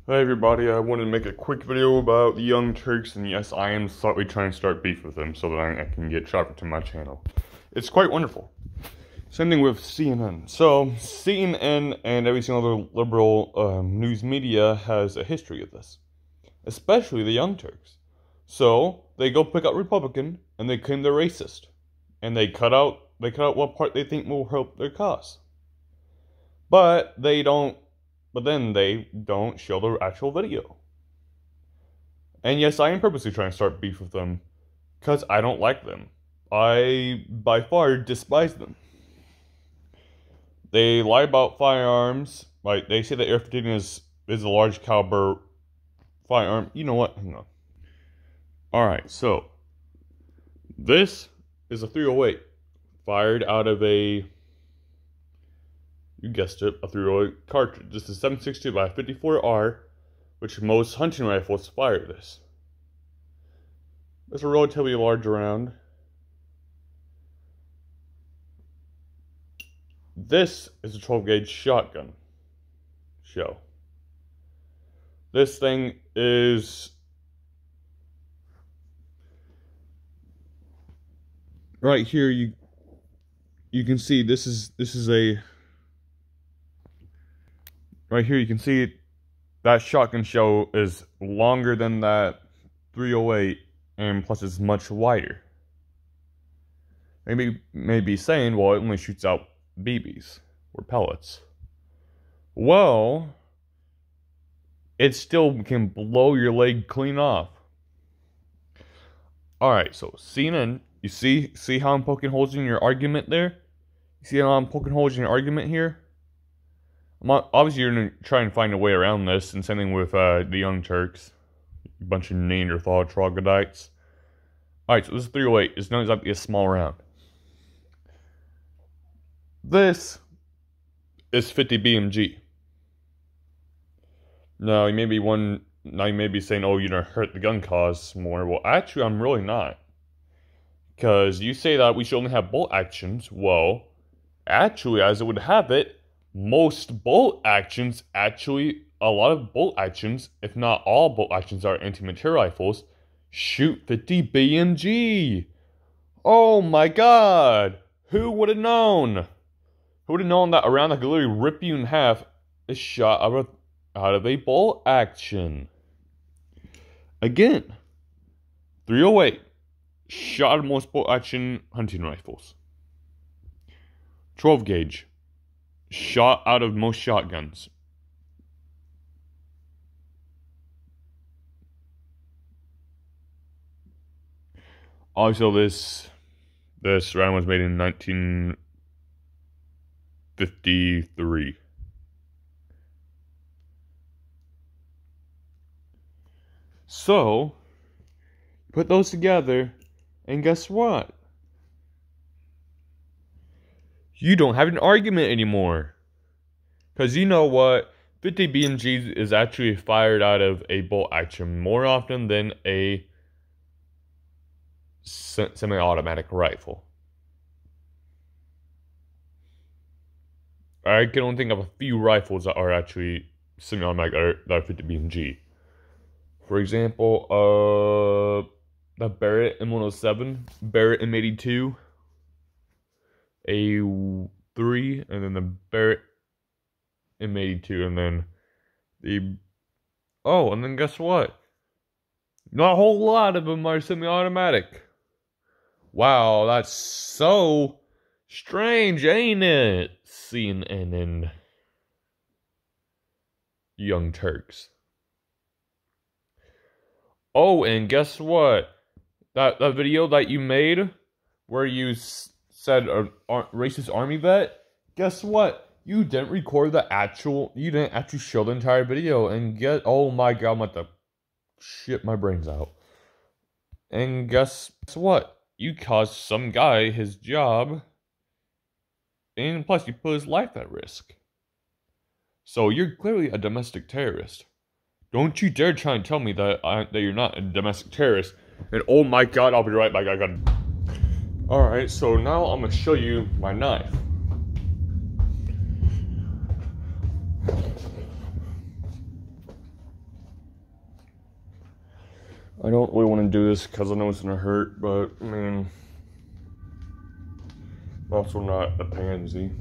Hi everybody, I wanted to make a quick video about the Young Turks, and yes, I am slightly trying to start beef with them so that I can get traffic to my channel. It's quite wonderful. Same thing with CNN. So, CNN and every single other liberal news media has a history of this. Especially the Young Turks. So, they go pick out Republican, and they claim they're racist. And they cut out what part they think will help their cause. But then they don't show the actual video. And yes, I am purposely trying to start beef with them, because I don't like them. I, by far, despise them. They lie about firearms. Like, they say that AR-15 is a large caliber firearm. You know what? Hang on. Alright, so, this is a 308, fired out of a, you guessed it, a 308 cartridge. This is 7.62 by 54R, which most hunting rifles fire this. It's a relatively large round. This is a 12 gauge shotgun shell. This thing is right here. You can see this is a right here. You can see that shotgun shell is longer than that 308, and plus it's much wider. Maybe saying, well, it only shoots out BBs or pellets. Well, it still can blow your leg clean off. Alright, so CNN, you see how I'm poking holes in your argument there? You see how I'm poking holes in your argument here? Obviously, you're going to try and find a way around this, and same thing with the Young Turks. A bunch of Neanderthal troglodytes. Alright, so this is 308. It's not exactly a small round. This is 50 BMG. Now, you may be saying, oh, you're going to hurt the gun cause more. Well, actually, I'm really not. Because you say that we should only have bolt actions. Well, actually, as it would have it, a lot of bolt actions, if not all bolt actions are anti-material rifles, shoot 50 BMG. Oh my god! Who would have known? Who would have known that a round that could literally rip you in half is shot out of a bolt action? Again, 308, shot out of most bolt action hunting rifles. 12 gauge, shot out of most shotguns. Also, this round was made in 1953. So, put those together, and guess what? You don't have an argument anymore. Because you know what? 50 BMGs is actually fired out of a bolt action more often than a semi-automatic rifle. I can only think of a few rifles that are actually semi-automatic that are 50 BMG. For example, the Barrett M107, Barrett M82, A3, and then the Barrett M82, and then and then guess what? Not a whole lot of them are semi-automatic. Wow, that's so strange, ain't it? CNN and Young Turks. Oh, and guess what? That video that you made where you said a racist army vet, guess what? You didn't actually show the entire video, and oh my god, I'm about to shit my brains out. And guess what? You caused some guy his job, and plus you put his life at risk. So you're clearly a domestic terrorist. Don't you dare try and tell me that you're not a domestic terrorist. And oh my god, I'll be right back. Alright, so now I'm gonna show you my knife. I don't really want to do this because I know it's gonna hurt, but I mean, I'm also not a pansy.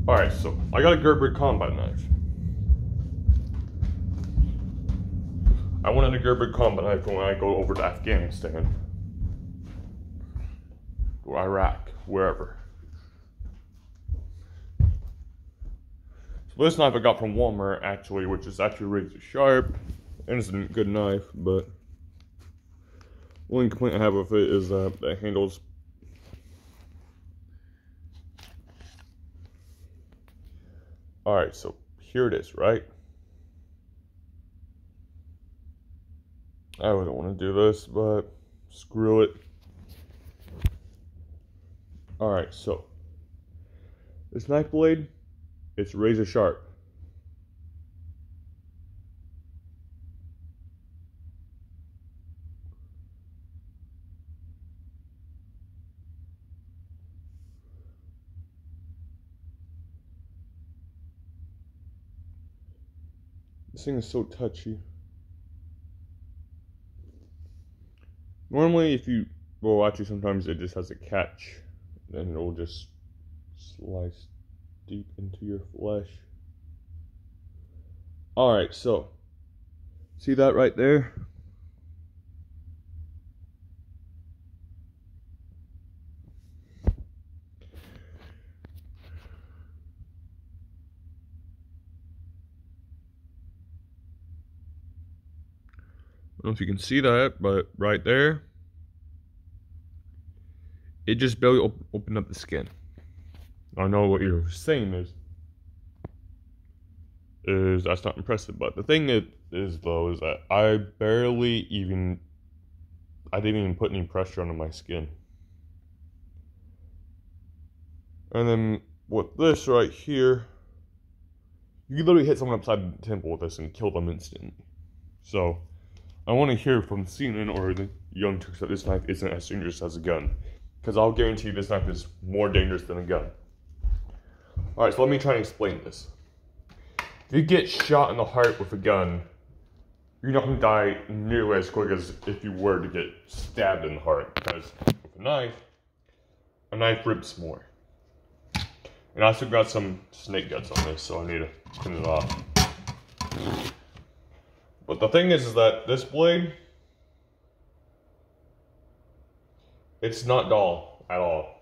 Alright, so I got a Gerber combat knife. I wanted a Gerber combat knife when I go over to Afghanistan or Iraq, wherever. So this knife I got from Walmart, actually, which is actually razor sharp, and it's a good knife, but the only complaint I have with it is that the handle's alright, so here it is, right? I wouldn't want to do this, but screw it. Alright, so this knife blade, it's razor sharp. This thing is so touchy. Normally, if you, well, actually, sometimes it just has a catch, and it'll just slice deep into your flesh. Alright, so, see that right there? I don't know if you can see that, but right there, it just barely opened up the skin. I know what you're saying is that's not impressive, but the thing is though is that I didn't even put any pressure onto my skin. And then with this right here, you can literally hit someone upside the temple with this and kill them instantly. So I want to hear from CNN or the Young Turks that this knife isn't as dangerous as a gun, because I'll guarantee you this knife is more dangerous than a gun. Alright, so let me try and explain this. If you get shot in the heart with a gun, you're not going to die nearly as quick as if you were to get stabbed in the heart, because with a knife rips more. And I also got some snake guts on this, so I need to clean it off. But the thing is that this blade, it's not dull at all.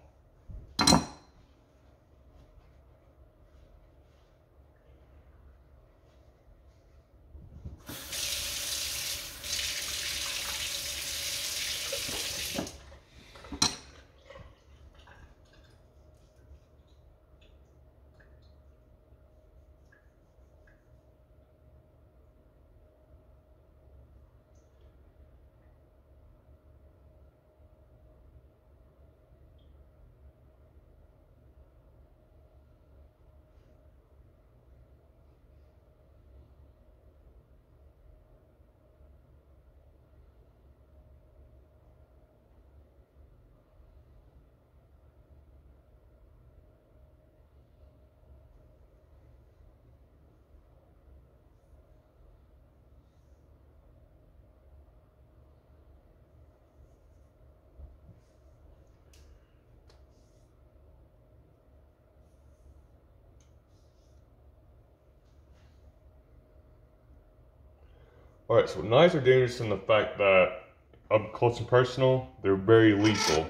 Alright, so knives are dangerous in the fact that up close and personal, they're very lethal.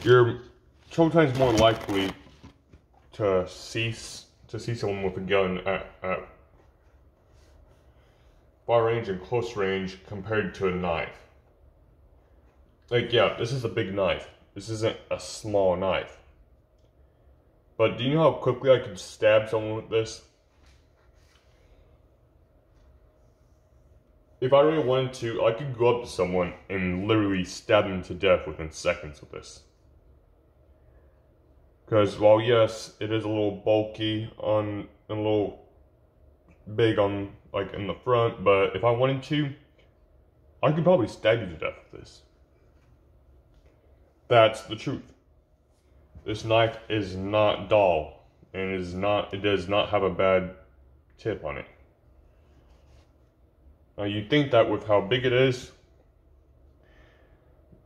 You're 12 times more likely to see someone with a gun at far range and close range compared to a knife. Like, yeah, this is a big knife. This isn't a small knife. But do you know how quickly I could stab someone with this? If I really wanted to, I could go up to someone and literally stab them to death within seconds with this. Because while yes, it is a little bulky and a little big on like in the front, but if I wanted to, I could probably stab you to death with this. That's the truth. This knife is not dull, and it does not have a bad tip on it. Now you'd think that with how big it is,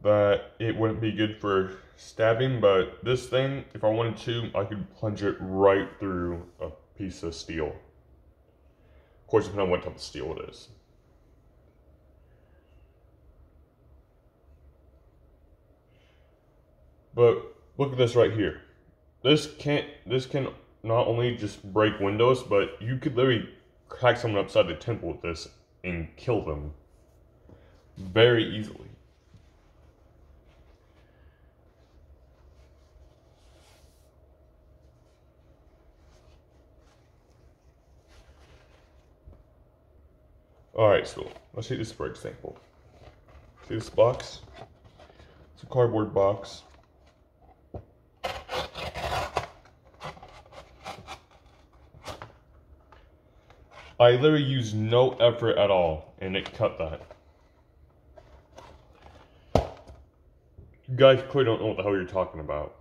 that it wouldn't be good for stabbing, but this thing, if I wanted to, I could plunge it right through a piece of steel. Of course, depending on what type of steel it is. But look at this right here. This can not only just break windows, but you could literally crack someone upside the temple with this and kill them very easily. Alright, so let's take this for example. See this box? It's a cardboard box. I literally used no effort at all, and it cut that. You guys clearly don't know what the hell you're talking about.